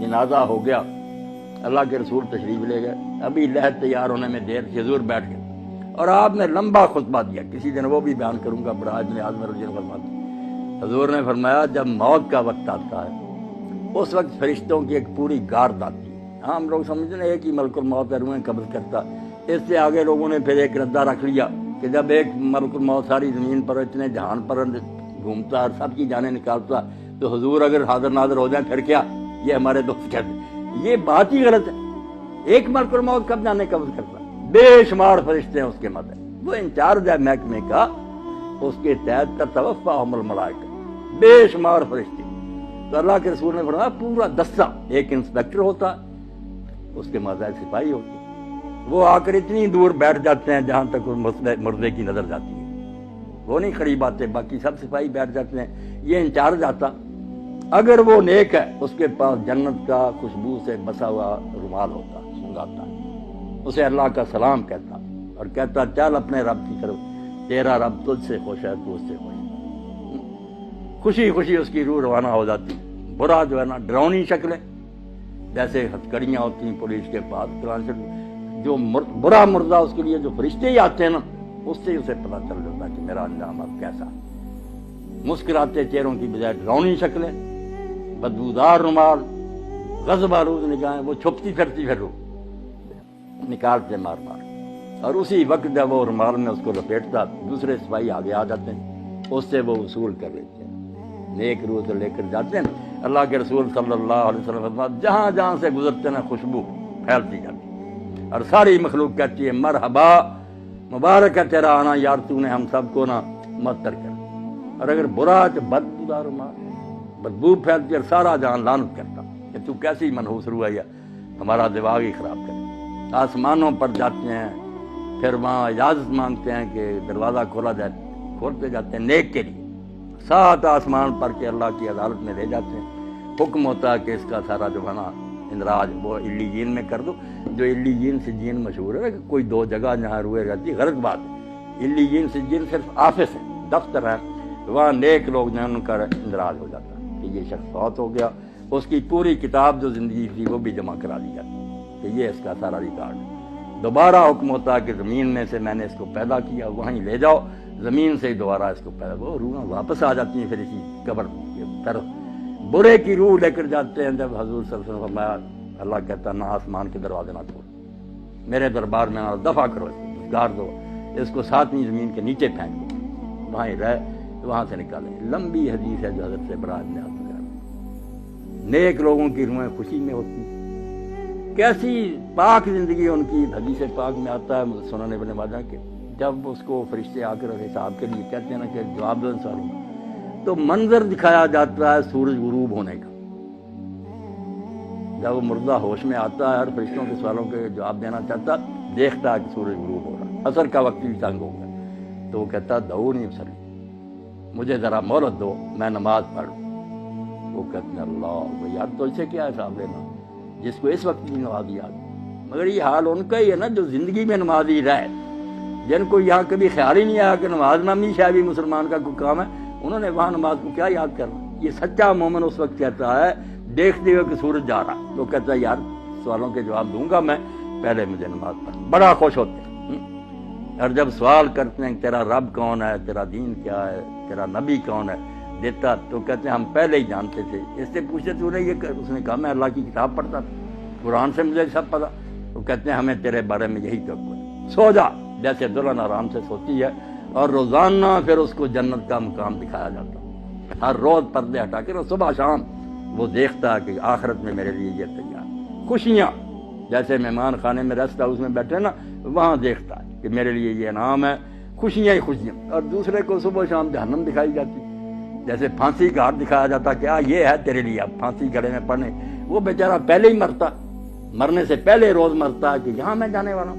جنازہ ہو گیا، اللہ کے رسول تشریف لے گئے، ابھی لحد تیار ہونے میں دیر تھی، حضور بیٹھ گئے اور آپ نے لمبا خطبہ دیا، کسی دن وہ بھی بیان کروں گا، براج بن عازم رضی اللہ عنہ فرماتے ہیں، حضور نے فرمایا جب موت کا وقت آتا ہے اس وقت فرشتوں کی ایک پوری گارد آتی ہے۔ ہم لوگ سمجھتے ہیں ایک ہی ملک الموت ہے، روحیں قبض کرتا، اس سے آگے لوگوں نے پھر ایک ردہ رکھ لیا کہ جب ایک ملک الموت ساری زمین پر اتنے جہان پر گھومتا اور سب کی جانیں نکالتا تو حضور اگر حاضر ناظر ہو جائیں پھر کیا؟ یہ ہمارے دوست کہتے ہیں یہ بات ہی غلط ہے۔ ایک ملک الموت کب جانے قبض کرتا، بے شمار فرشتے ہیں اس کے مدد، وہ انچارج ہے محکمے کا، اس کے تحت تتوفاہم الملائکہ، بے شمار فرشتے۔ تو اللہ کے رسول نے فرمایا پورا دستہ، ایک انسپیکٹر ہوتا اس کے ماتحت سپاہی ہوتے، وہ آ کر اتنی دور بیٹھ جاتے ہیں جہاں تک اس مردے کی نظر جاتی ہے، وہ نہیں کھڑی باتیں، باقی سب سپاہی بیٹھ جاتے ہیں، یہ انچارج آتا، اگر وہ نیک ہے اس کے پاس جنت کا خوشبو سے بسا ہوا رومال ہوتا، سنگاتا، اسے اللہ کا سلام کہتا اور کہتا چل اپنے رب کی طرف، تیرا رب تجھ سے خوش ہے، تو اس سے خوش ہے۔ خوشی خوشی اس کی روح روانہ ہو جاتی۔ برا جو ہے نا ڈراؤنی شکلیں جیسے ہتھکڑیاں ہوتی ہیں پولیس کے پاس، جو برا مردہ اس کے لیے جو فرشتے ہی آتے ہیں نا اس سے اسے پتہ چل جاتا ہے کہ میرا انجام اب کیسا ہے۔ مسکراتے چہروں کی بجائے ڈراؤنی شکلیں، بدبودار رومال، غضب آلود نگاہیں، وہ چھپتی پھرتی پھر روح نکالتے مار مار، اور اسی وقت جب وہ رومال میں اس کو لپیٹتا دوسرے سپاہی آگے آ جاتے ہیں، اس سے وہ وصول کر لیتے ہیں، نیک روح سے لے کر جاتے ہیں۔ اللہ کے رسول صلی اللہ علیہ وسلم فرماتے جہاں جہاں سے گزرتے ہیں خوشبو پھیلتی جاتی اور ساری مخلوق کہتی ہے مرحبا، مبارک ہے تیرا آنا یار، تو نے ہم سب کو نا معطر کر۔ اور اگر برا تو بدبودار رومال، بدبو پھیلتی اور سارا جہاں لعنت کرتا کہ تو کیسی منحوس روح ہے، یا ہمارا دماغ ہی خراب کرے۔ آسمانوں پر جاتے ہیں، پھر وہاں اجازت مانگتے ہیں کہ دروازہ کھولا جائے، کھولتے جاتے ہیں نیک کے لیے، 7 آسمان پر کے اللہ کی عدالت میں لے جاتے ہیں، حکم ہوتا ہے کہ اس کا سارا جو ہے نا اندراج وہ علیین میں کر دو۔ جو علیین سجین مشہور ہے کہ کوئی 2 جگہ جہاں روئے رہتی، غلط بات ہے، علیین سجین صرف آفس ہے، دفتر ہے، وہاں نیک لوگ جو ہیں ان کا اندراج ہو جاتا ہے کہ یہ شخص فوت ہو گیا، اس کی پوری کتاب جو زندگی تھی وہ بھی جمع کرا دی جاتی ہے کہ یہ اس کا سارا ریکارڈ ہے۔ دوبارہ حکم ہوتا ہے کہ زمین میں سے میں نے اس کو پیدا کیا، وہیں لے جاؤ، زمین سے ہی دوبارہ اس کو پیدا، وہ روحیں واپس آ جاتی ہیں پھر اسی قبر کی طرف۔ برے کی روح لے کر جاتے ہیں، جب حضور صلی اللہ علیہ وسلم فرمایا اللہ کہتا نہ آسمان کے دروازے نہ کھول، میرے دربار میں دفع کرو، گار دو، اس کو 7ویں زمین کے نیچے پھینک دو، وہاں ہی رہے، وہاں سے نکالیں۔ لمبی حدیث ہے جو حضرت سے براج نے آپ کو، نیک لوگوں کی روحیں خوشی میں ہوتی، کیسی پاک زندگی ان کی۔ حدیث پاک میں آتا ہے سنن ابن ماجہ کے، جب اس کو فرشتے آ کر حساب کے لیے کہتے ہیں نا کہ جواب دو ان سوالوں کا، تو منظر دکھایا جاتا ہے سورج غروب ہونے کا۔ جب وہ مردہ ہوش میں آتا ہے اور فرشتوں کے سوالوں کے جواب دینا چاہتا، دیکھتا ہے کہ سورج غروب ہو رہا، عصر کا وقت بھی تنگ ہو گیا، تو وہ کہتا دعونی اصلی، مجھے ذرا مہلت دو میں نماز پڑھ لوں۔ وہ کہتے ہیں اللہ وہ یاد تو اسے کیا حساب لینا جس کو اس وقت کی نماز یاد، مگر یہ حال ان کا ہی ہے نا جو زندگی میں نمازی رہے، جن کو یہاں کبھی خیال ہی نہیں آیا کہ نماز نامی شاید بھی مسلمان کا کوئی کام ہے، انہوں نے وہاں نماز کو کیا یاد کرنا۔ یہ سچا مومن اس وقت کہتا ہے دیکھتے ہوئے کہ سورج جا رہا، تو کہتا ہے یار سوالوں کے جواب دوں گا میں، پہلے مجھے نماز پڑھ، بڑا خوش ہوتے ہیں۔ اور جب سوال کرتے ہیں تیرا رب کون ہے، تیرا دین کیا ہے، تیرا نبی کون ہے، دیتا تو کہتے ہیں ہم پہلے ہی جانتے تھے، اس سے پوچھتے تو نے یہ، اس نے کہا میں اللہ کی کتاب پڑھتا تھا، قرآن سے مجھے سب پتا۔ تو کہتے ہیں ہمیں تیرے بارے میں یہی توقع ہے، سو جا، جیسے دلہن آرام سے سوتی ہے، اور روزانہ پھر اس کو جنت کا مقام دکھایا جاتا، ہر روز پردے ہٹا کے صبح شام وہ دیکھتا ہے کہ آخرت میں میرے لیے یہ تیار، خوشیاں جیسے مہمان خانے میں ریسٹ ہاؤس میں بیٹھے نا، وہاں دیکھتا ہے کہ میرے لیے یہ انعام ہے، خوشیاں ہی خوشیاں۔ اور دوسرے کو صبح شام جہنم دکھائی جاتی، جیسے پھانسی گھاٹ دکھایا جاتا کہ یہ ہے تیرے لیے اب پھانسی گڑے میں پڑنے، وہ بیچارہ پہلے ہی مرتا، مرنے سے پہلے روز مرتا ہے کہ یہاں میں جانے والا ہوں۔